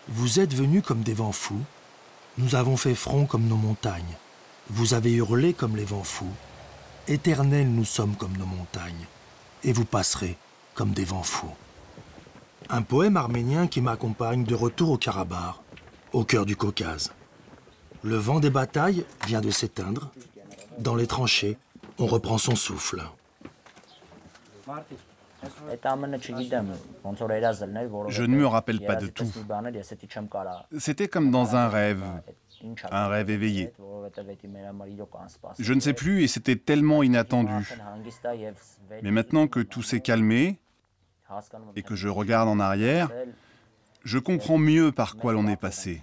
Vous êtes venus comme des vents fous. Nous avons fait front comme nos montagnes. Vous avez hurlé comme les vents fous. Éternels, nous sommes comme nos montagnes. Et vous passerez comme des vents fous. Un poème arménien qui m'accompagne de retour au Karabakh, au cœur du Caucase. Le vent des batailles vient de s'éteindre. Dans les tranchées, on reprend son souffle. Je ne me rappelle pas de tout. C'était comme dans un rêve éveillé. Je ne sais plus et c'était tellement inattendu. Mais maintenant que tout s'est calmé et que je regarde en arrière, je comprends mieux par quoi l'on est passé.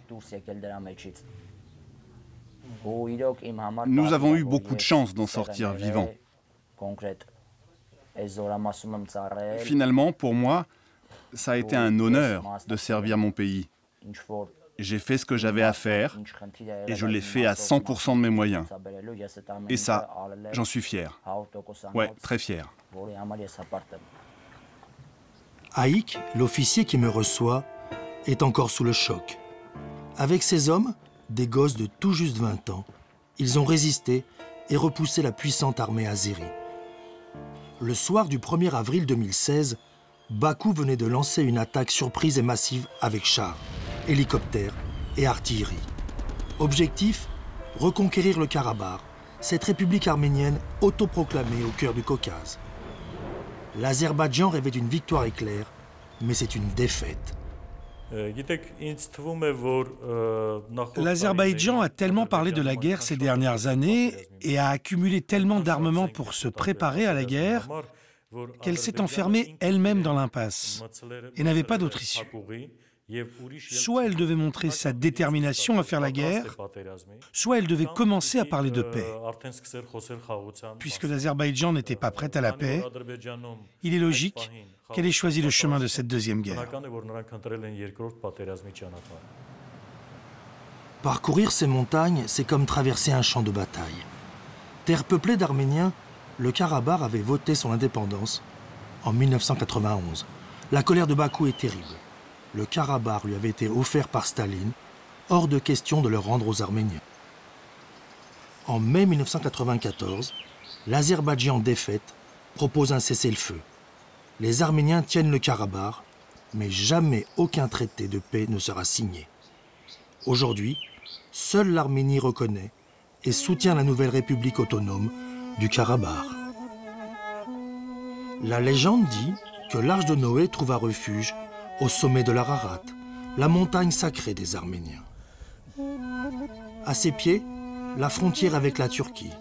Nous avons eu beaucoup de chance d'en sortir vivants. Finalement, pour moi, ça a été un honneur de servir mon pays. J'ai fait ce que j'avais à faire et je l'ai fait à 100% de mes moyens. Et ça, j'en suis fier. Ouais, très fier. Haïk, l'officier qui me reçoit, est encore sous le choc. Avec ses hommes, des gosses de tout juste 20 ans, ils ont résisté et repoussé la puissante armée azérie. Le soir du 1er avril 2016, Bakou venait de lancer une attaque surprise et massive avec chars, hélicoptères et artillerie. Objectif, reconquérir le Karabakh, cette république arménienne autoproclamée au cœur du Caucase. L'Azerbaïdjan rêvait d'une victoire éclair, mais c'est une défaite. L'Azerbaïdjan a tellement parlé de la guerre ces dernières années et a accumulé tellement d'armements pour se préparer à la guerre qu'elle s'est enfermée elle-même dans l'impasse et n'avait pas d'autre issue. Soit elle devait montrer sa détermination à faire la guerre, soit elle devait commencer à parler de paix. Puisque l'Azerbaïdjan n'était pas prête à la paix, il est logique qu'elle ait choisi le chemin de cette deuxième guerre. Parcourir ces montagnes, c'est comme traverser un champ de bataille. Terre peuplée d'Arméniens, le Karabakh avait voté son indépendance en 1991. La colère de Bakou est terrible. Le Karabakh lui avait été offert par Staline, hors de question de le rendre aux Arméniens. En mai 1994, l'Azerbaïdjan défaite propose un cessez-le-feu. Les Arméniens tiennent le Karabakh, mais jamais aucun traité de paix ne sera signé. Aujourd'hui, seule l'Arménie reconnaît et soutient la nouvelle république autonome du Karabakh. La légende dit que l'Arche de Noé trouva refuge au sommet de l'Ararat, la montagne sacrée des Arméniens. À ses pieds, la frontière avec la Turquie,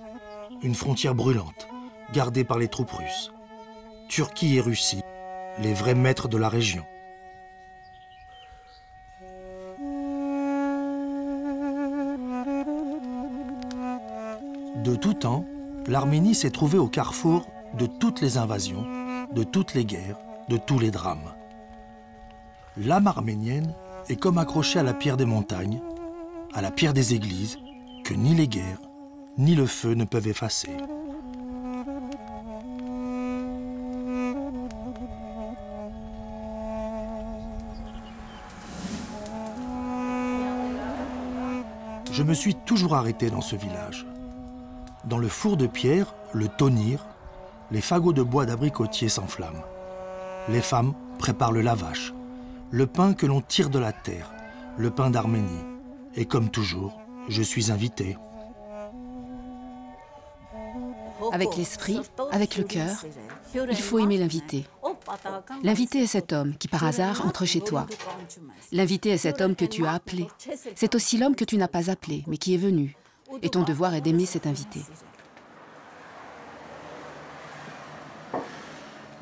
une frontière brûlante, gardée par les troupes russes. Turquie et Russie, les vrais maîtres de la région. De tout temps, l'Arménie s'est trouvée au carrefour de toutes les invasions, de toutes les guerres, de tous les drames. L'âme arménienne est comme accrochée à la pierre des montagnes, à la pierre des églises, que ni les guerres, ni le feu ne peuvent effacer. Je me suis toujours arrêté dans ce village. Dans le four de pierre, le tonir, les fagots de bois d'abricotier s'enflamment. Les femmes préparent le lavash, le pain que l'on tire de la terre, le pain d'Arménie. Et comme toujours, je suis invité. Avec l'esprit, avec le cœur, il faut aimer l'invité. L'invité est cet homme qui par hasard entre chez toi. L'invité est cet homme que tu as appelé. C'est aussi l'homme que tu n'as pas appelé, mais qui est venu. Et ton devoir est d'aimer cet invité.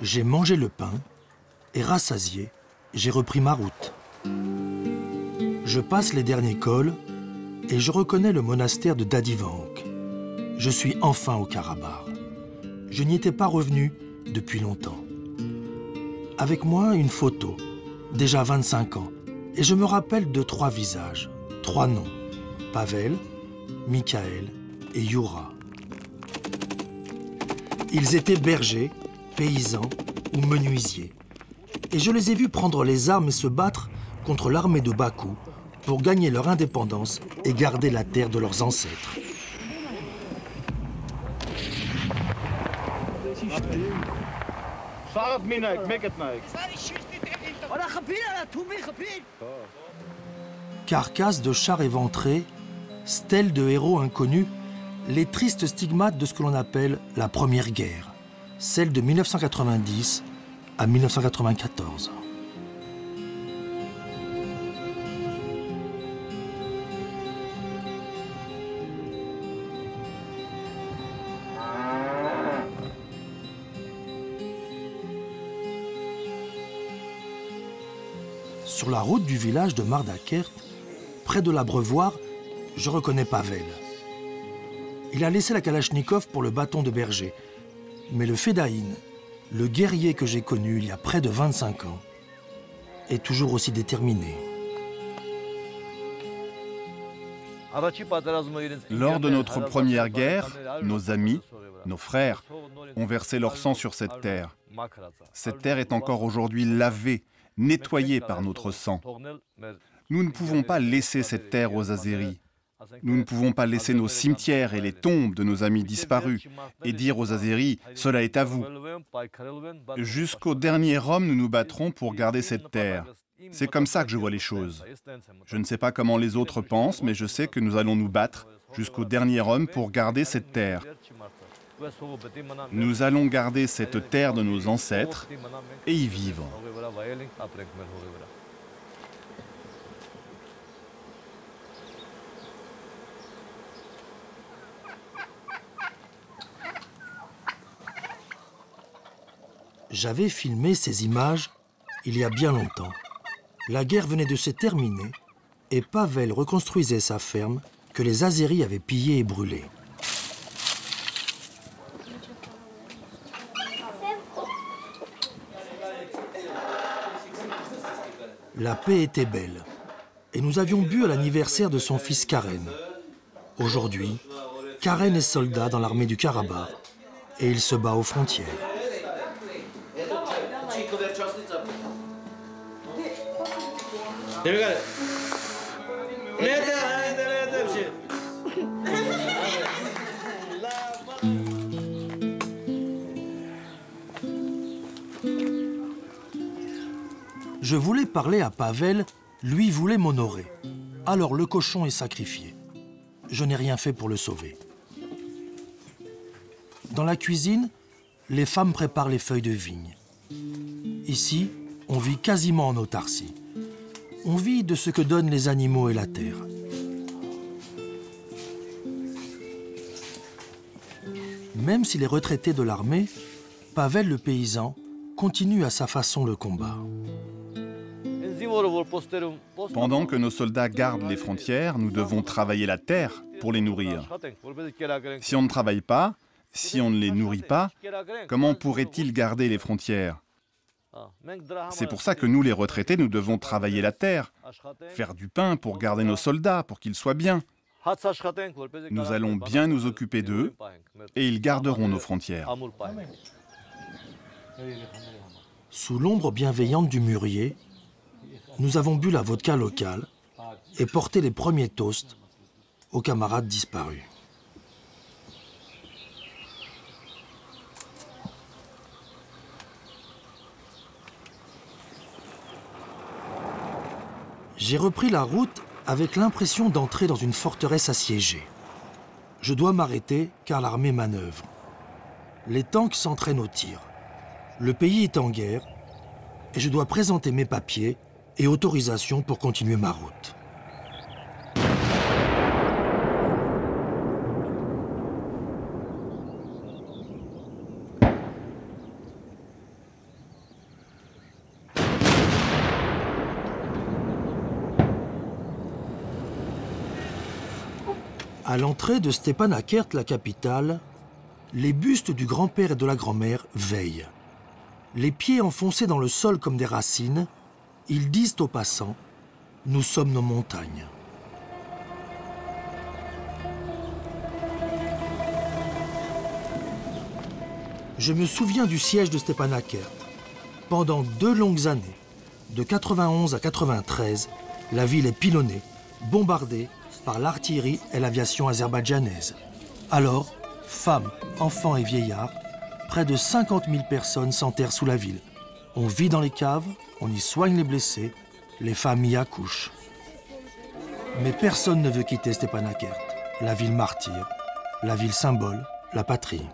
J'ai mangé le pain et rassasié, j'ai repris ma route. Je passe les derniers cols et je reconnais le monastère de Dadivank. Je suis enfin au Karabakh. Je n'y étais pas revenu depuis longtemps. Avec moi, une photo, déjà 25 ans, et je me rappelle de 3 visages, 3 noms, Pavel, Michael et Youra. Ils étaient bergers, paysans ou menuisiers. Et je les ai vus prendre les armes et se battre contre l'armée de Bakou pour gagner leur indépendance et garder la terre de leurs ancêtres. Carcasses de chars éventrés, stèles de héros inconnus, les tristes stigmates de ce que l'on appelle la Première Guerre, celle de 1990 à 1994. Sur la route du village de Mardakert, près de l'abreuvoir, je reconnais Pavel. Il a laissé la Kalachnikov pour le bâton de berger. Mais le Fedaïn, le guerrier que j'ai connu il y a près de 25 ans, est toujours aussi déterminé. Lors de notre première guerre, nos amis, nos frères, ont versé leur sang sur cette terre. Cette terre est encore aujourd'hui lavée, nettoyée par notre sang. Nous ne pouvons pas laisser cette terre aux Azéris. Nous ne pouvons pas laisser nos cimetières et les tombes de nos amis disparus et dire aux Azéris « cela est à vous ». Jusqu'au dernier homme, nous nous battrons pour garder cette terre. C'est comme ça que je vois les choses. Je ne sais pas comment les autres pensent, mais je sais que nous allons nous battre jusqu'au dernier homme pour garder cette terre. Nous allons garder cette terre de nos ancêtres et y vivre. J'avais filmé ces images il y a bien longtemps. La guerre venait de se terminer et Pavel reconstruisait sa ferme que les Azéris avaient pillée et brûlée. La paix était belle et nous avions bu à l'anniversaire de son fils Karen. Aujourd'hui, Karen est soldat dans l'armée du Karabakh et il se bat aux frontières. Je voulais parler à Pavel, lui voulait m'honorer. Alors le cochon est sacrifié. Je n'ai rien fait pour le sauver. Dans la cuisine, les femmes préparent les feuilles de vigne. Ici, on vit quasiment en autarcie. On vit de ce que donnent les animaux et la terre. Même s'il est retraité de l'armée, Pavel le paysan continue à sa façon le combat. Pendant que nos soldats gardent les frontières, nous devons travailler la terre pour les nourrir. Si on ne travaille pas, si on ne les nourrit pas, comment pourraient-ils garder les frontières ? C'est pour ça que nous, les retraités, nous devons travailler la terre, faire du pain pour garder nos soldats, pour qu'ils soient bien. Nous allons bien nous occuper d'eux et ils garderont nos frontières. Sous l'ombre bienveillante du mûrier, nous avons bu la vodka locale et porté les premiers toasts aux camarades disparus. J'ai repris la route avec l'impression d'entrer dans une forteresse assiégée. Je dois m'arrêter car l'armée manœuvre. Les tanks s'entraînent au tir. Le pays est en guerre et je dois présenter mes papiers et autorisation pour continuer ma route. À l'entrée de Stepanakert, la capitale, les bustes du grand-père et de la grand-mère veillent. Les pieds enfoncés dans le sol comme des racines, ils disent aux passants « Nous sommes nos montagnes ». Je me souviens du siège de Stepanakert. Pendant 2 longues années, De 91 à 93, la ville est pilonnée, bombardée par l'artillerie et l'aviation azerbaïdjanaise. Alors, femmes, enfants et vieillards, près de 50 000 personnes s'enterrent sous la ville. On vit dans les caves, on y soigne les blessés, les femmes y accouchent. Mais personne ne veut quitter Stepanakert, la ville martyre, la ville symbole, la patrie.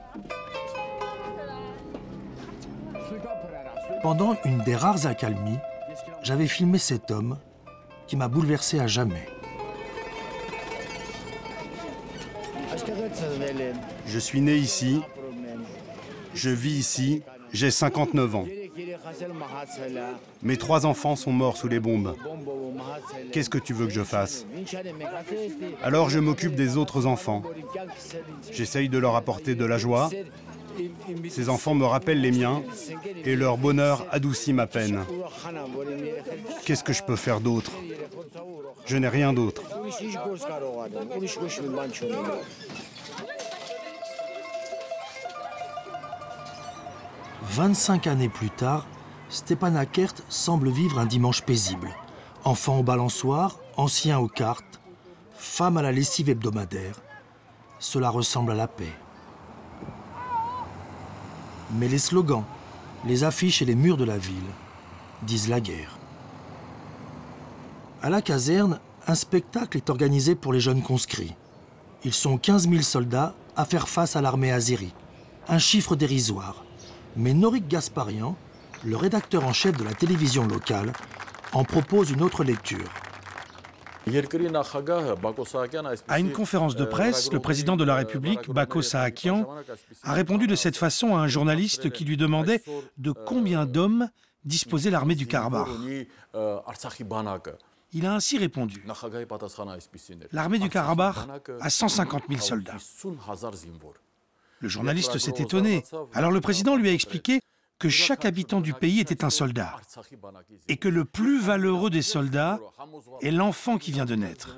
Pendant une des rares accalmies, j'avais filmé cet homme qui m'a bouleversé à jamais. Je suis né ici, je vis ici, j'ai 59 ans. Mes 3 enfants sont morts sous les bombes. Qu'est-ce que tu veux que je fasse? Alors je m'occupe des autres enfants. J'essaye de leur apporter de la joie. Ces enfants me rappellent les miens et leur bonheur adoucit ma peine. Qu'est-ce que je peux faire d'autre? Je n'ai rien d'autre. 25 années plus tard, Stepanakert semble vivre un dimanche paisible. Enfants au balançoire, anciens aux cartes, femmes à la lessive hebdomadaire. Cela ressemble à la paix. Mais les slogans, les affiches et les murs de la ville disent la guerre. À la caserne, un spectacle est organisé pour les jeunes conscrits. Ils sont 15 000 soldats à faire face à l'armée azérie. Un chiffre dérisoire. Mais Norik Gasparian, le rédacteur en chef de la télévision locale, en propose une autre lecture. À une conférence de presse, le président de la République, Bako Sahakian, a répondu de cette façon à un journaliste qui lui demandait de combien d'hommes disposait l'armée du Karabakh. Il a ainsi répondu: l'armée du Karabakh a 150 000 soldats. Le journaliste s'est étonné. Alors le président lui a expliqué que chaque habitant du pays était un soldat et que le plus valeureux des soldats est l'enfant qui vient de naître.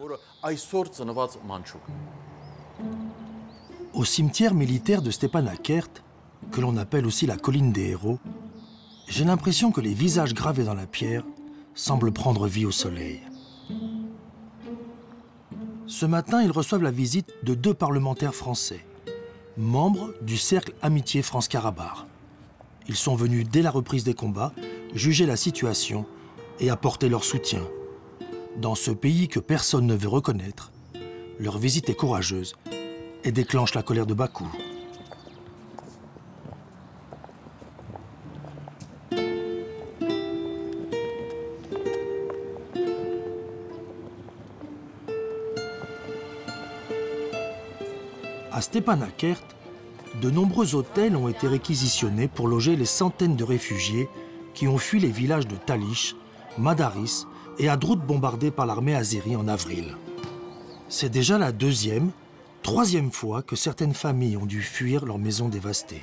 Au cimetière militaire de Stepanakert, que l'on appelle aussi la colline des héros, j'ai l'impression que les visages gravés dans la pierre semblent prendre vie au soleil. Ce matin, ils reçoivent la visite de 2 parlementaires français, membres du cercle Amitié France-Karabakh. Ils sont venus dès la reprise des combats, juger la situation et apporter leur soutien. Dans ce pays que personne ne veut reconnaître, leur visite est courageuse et déclenche la colère de Bakou. À Stepanakert, de nombreux hôtels ont été réquisitionnés pour loger les centaines de réfugiés qui ont fui les villages de Talish, Madaris et Hadrout bombardés par l'armée azérie en avril. C'est déjà la 2e, 3e fois que certaines familles ont dû fuir leurs maisons dévastées.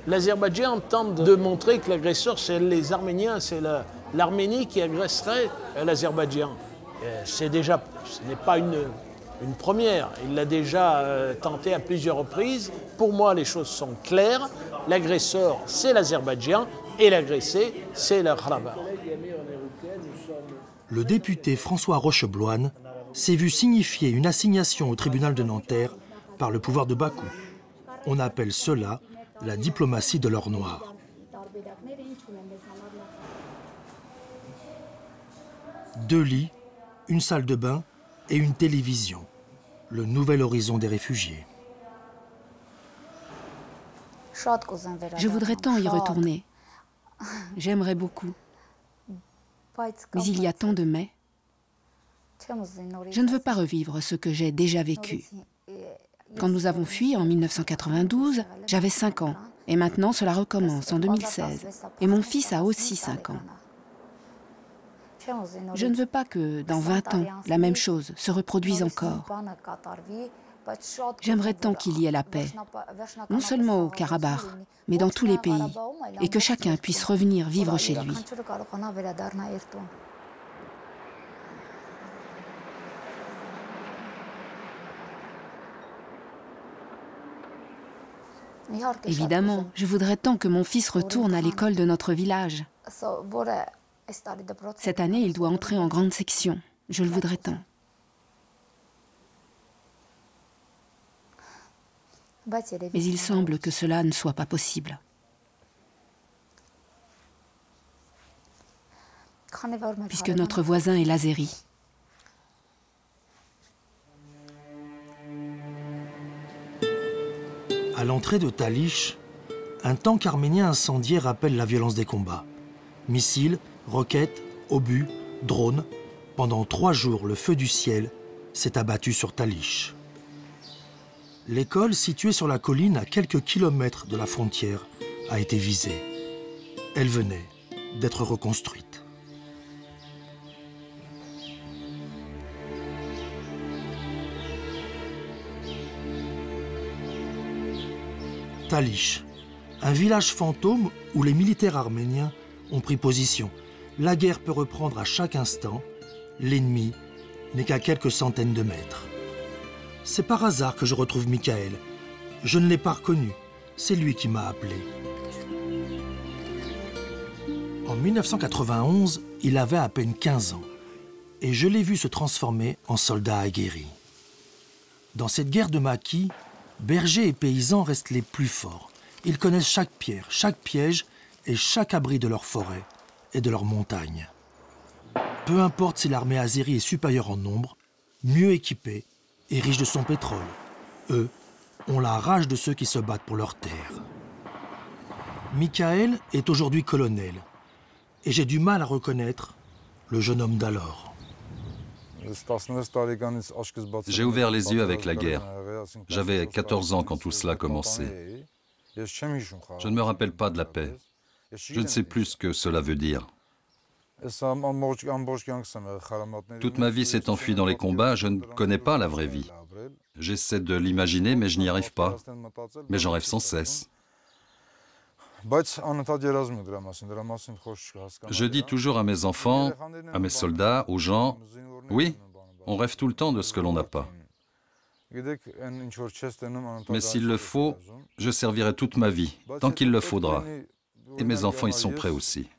L'Azerbaïdjan tente de montrer que l'agresseur, c'est les Arméniens, c'est l'Arménie qui agresserait l'Azerbaïdjan. Ce n'est pas une première. Il l'a déjà tenté à plusieurs reprises. Pour moi, les choses sont claires. L'agresseur, c'est l'Azerbaïdjan et l'agressé, c'est le Karabakh. Le député François Rochebloine s'est vu signifier une assignation au tribunal de Nanterre par le pouvoir de Bakou. On appelle cela la diplomatie de l'or noir. Deux lits, une salle de bain et une télévision. Le nouvel horizon des réfugiés. Je voudrais tant y retourner. J'aimerais beaucoup. Mais il y a tant de mais. Je ne veux pas revivre ce que j'ai déjà vécu. Quand nous avons fui en 1992, j'avais 5 ans. Et maintenant, cela recommence en 2016. Et mon fils a aussi 5 ans. Je ne veux pas que, dans 20 ans, la même chose se reproduise encore. J'aimerais tant qu'il y ait la paix, non seulement au Karabakh, mais dans tous les pays, et que chacun puisse revenir vivre chez lui. Évidemment, je voudrais tant que mon fils retourne à l'école de notre village. Cette année, il doit entrer en grande section. Je le voudrais tant. Mais il semble que cela ne soit pas possible. Puisque notre voisin est l'Azéri. À l'entrée de Talich, un tank arménien incendié rappelle la violence des combats. Missiles, roquettes, obus, drones. Pendant 3 jours, le feu du ciel s'est abattu sur Talich. L'école, située sur la colline à quelques kilomètres de la frontière, a été visée. Elle venait d'être reconstruite. Talich, un village fantôme où les militaires arméniens ont pris position. La guerre peut reprendre à chaque instant. L'ennemi n'est qu'à quelques centaines de mètres. C'est par hasard que je retrouve Michael. Je ne l'ai pas reconnu. C'est lui qui m'a appelé. En 1991, il avait à peine 15 ans. Et je l'ai vu se transformer en soldat aguerri. Dans cette guerre de maquis, bergers et paysans restent les plus forts. Ils connaissent chaque pierre, chaque piège et chaque abri de leur forêt et de leurs montagnes. Peu importe si l'armée azérie est supérieure en nombre, mieux équipée et riche de son pétrole, eux ont la rage de ceux qui se battent pour leur terre. Michael est aujourd'hui colonel et j'ai du mal à reconnaître le jeune homme d'alors. J'ai ouvert les yeux avec la guerre. J'avais 14 ans quand tout cela commençait. Je ne me rappelle pas de la paix. Je ne sais plus ce que cela veut dire. Toute ma vie s'est enfuie dans les combats, je ne connais pas la vraie vie. J'essaie de l'imaginer, mais je n'y arrive pas. Mais j'en rêve sans cesse. Je dis toujours à mes enfants, à mes soldats, aux gens, oui, on rêve tout le temps de ce que l'on n'a pas. Mais s'il le faut, je servirai toute ma vie, tant qu'il le faudra. Et mes enfants y sont prêts aussi.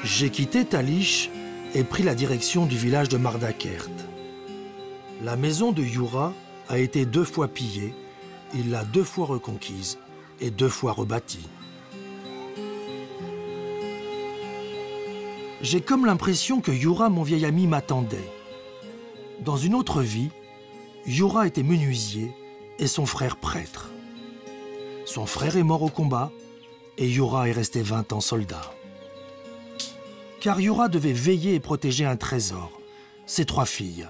J'ai quitté Talich et pris la direction du village de Mardakert. La maison de Youra a été 2 fois pillée, il l'a 2 fois reconquise et 2 fois rebâtie. J'ai comme l'impression que Youra, mon vieil ami, m'attendait. Dans une autre vie, Youra était menuisier et son frère prêtre. Son frère est mort au combat et Youra est resté 20 ans soldat. Car Youra devait veiller et protéger un trésor, ses 3 filles,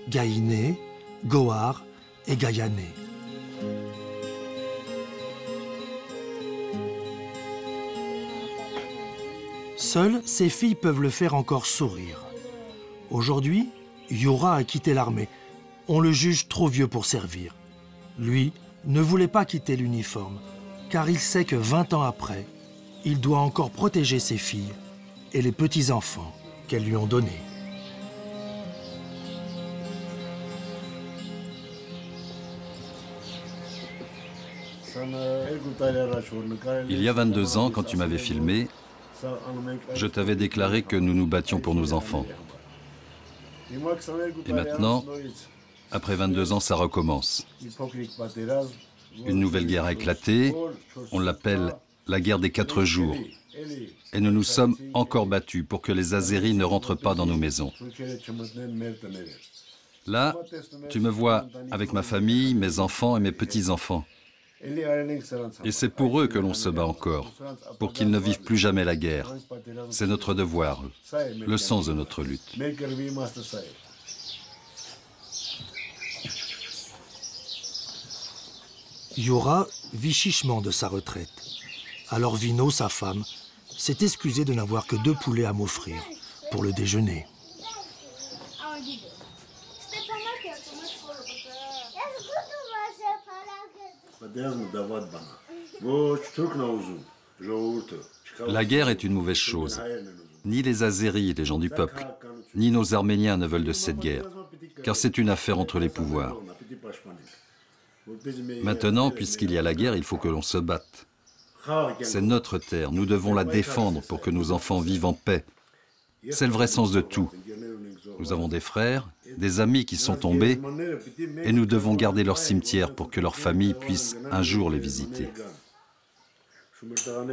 Gaïné, Gohar et Gaïané. Seules, ces filles peuvent le faire encore sourire. Aujourd'hui, Youra a quitté l'armée. On le juge trop vieux pour servir. Lui ne voulait pas quitter l'uniforme, car il sait que 20 ans après, il doit encore protéger ses filles et les petits-enfants qu'elles lui ont donnés. Il y a 22 ans, quand tu m'avais filmé, je t'avais déclaré que nous nous battions pour nos enfants. Et maintenant, après 22 ans, ça recommence. Une nouvelle guerre a éclaté, on l'appelle la guerre des 4 jours. Et nous nous sommes encore battus pour que les Azéris ne rentrent pas dans nos maisons. Là, tu me vois avec ma famille, mes enfants et mes petits-enfants. Et c'est pour eux que l'on se bat encore, pour qu'ils ne vivent plus jamais la guerre. C'est notre devoir, le sens de notre lutte. Youra vit chichement de sa retraite. Alors Vino, sa femme, s'est excusée de n'avoir que 2 poulets à m'offrir pour le déjeuner. La guerre est une mauvaise chose. Ni les Azéris, les gens du peuple, ni nos Arméniens ne veulent de cette guerre, car c'est une affaire entre les pouvoirs. Maintenant, puisqu'il y a la guerre, il faut que l'on se batte. C'est notre terre, nous devons la défendre pour que nos enfants vivent en paix. C'est le vrai sens de tout. Nous avons des frères, des amis qui sont tombés, et nous devons garder leur cimetière pour que leurs familles puissent un jour les visiter.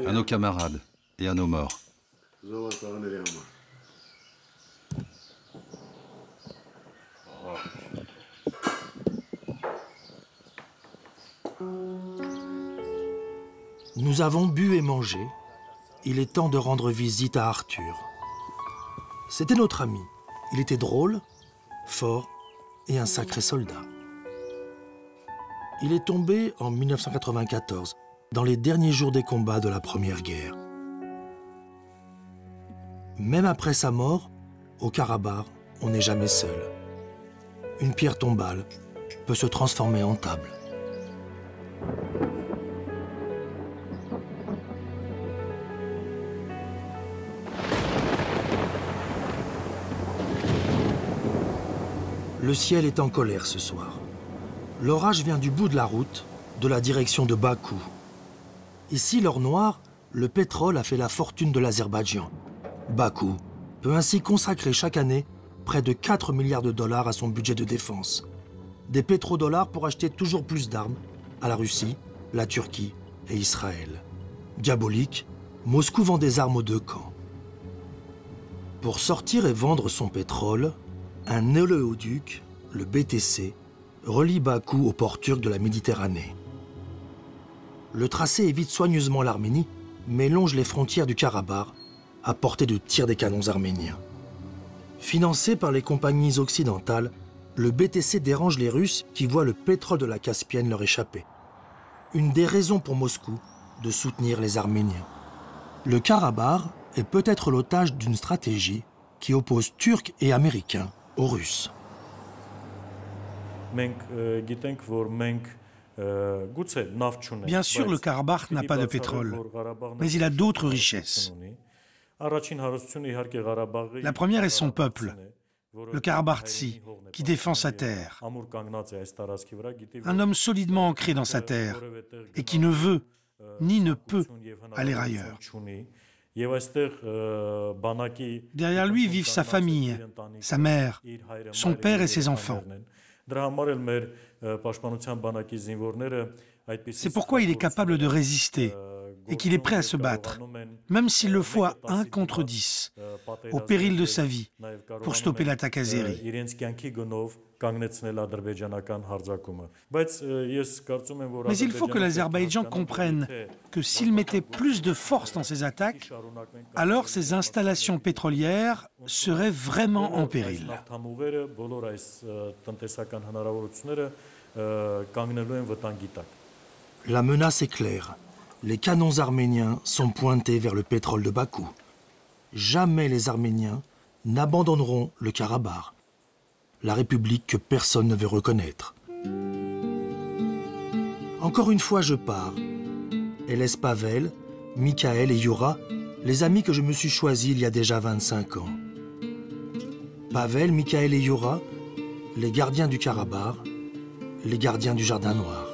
À nos camarades et à nos morts. Nous avons bu et mangé. Il est temps de rendre visite à Arthur. C'était notre ami. Il était drôle, fort et un sacré soldat. Il est tombé en 1994, dans les derniers jours des combats de la Première Guerre. Même après sa mort, au Karabakh, on n'est jamais seul. Une pierre tombale peut se transformer en table. Le ciel est en colère ce soir. L'orage vient du bout de la route, de la direction de Bakou. Ici, l'or noir, le pétrole a fait la fortune de l'Azerbaïdjan. Bakou peut ainsi consacrer chaque année près de 4 milliards de dollars à son budget de défense. Des pétrodollars pour acheter toujours plus d'armes à la Russie, la Turquie et Israël. Diabolique, Moscou vend des armes aux deux camps. Pour sortir et vendre son pétrole, un oléoduc, le BTC, relie Bakou au port turc de la Méditerranée. Le tracé évite soigneusement l'Arménie, mais longe les frontières du Karabakh à portée de tir des canons arméniens. Financé par les compagnies occidentales, le BTC dérange les Russes qui voient le pétrole de la Caspienne leur échapper. Une des raisons pour Moscou de soutenir les Arméniens. Le Karabakh est peut-être l'otage d'une stratégie qui oppose Turcs et Américains aux Russes. Bien sûr, le Karabakh n'a pas de pétrole, mais il a d'autres richesses. La première est son peuple, le Karabartsi, qui défend sa terre. Un homme solidement ancré dans sa terre et qui ne veut ni ne peut aller ailleurs. Derrière lui vivent sa famille, sa mère, son père et ses enfants. C'est pourquoi il est capable de résister et qu'il est prêt à se battre, même s'il le faut à 1 contre 10, au péril de sa vie, pour stopper l'attaque azérie. Mais il faut que l'Azerbaïdjan comprenne que s'il mettait plus de force dans ses attaques, alors ses installations pétrolières seraient vraiment en péril. La menace est claire. Les canons arméniens sont pointés vers le pétrole de Bakou. Jamais les Arméniens n'abandonneront le Karabakh, la République que personne ne veut reconnaître. Encore une fois, je pars et laisse Pavel, Mikhaël et Yura, les amis que je me suis choisis il y a déjà 25 ans. Pavel, Mikhaël et Yura, les gardiens du Karabakh, les gardiens du Jardin Noir.